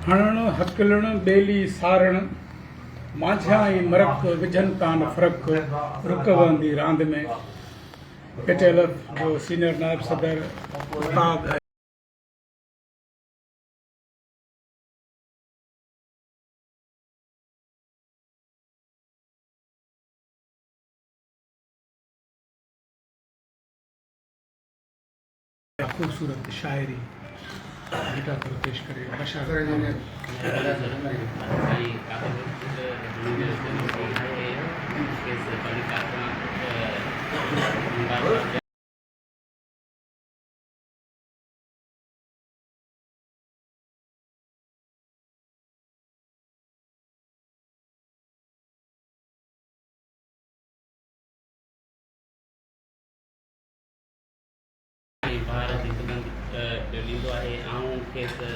हणण हकलण ॿेली सारण माझिया ई मरक विझनि कान फ़र्क़ु रुक वहंदी रांदि में। PTLF जो सीनियर नायब सदर उस्ताद खूबसूरत शायरी गीता पर पेश करे भारत हिकु ॾींदो आहे ऐं खेसि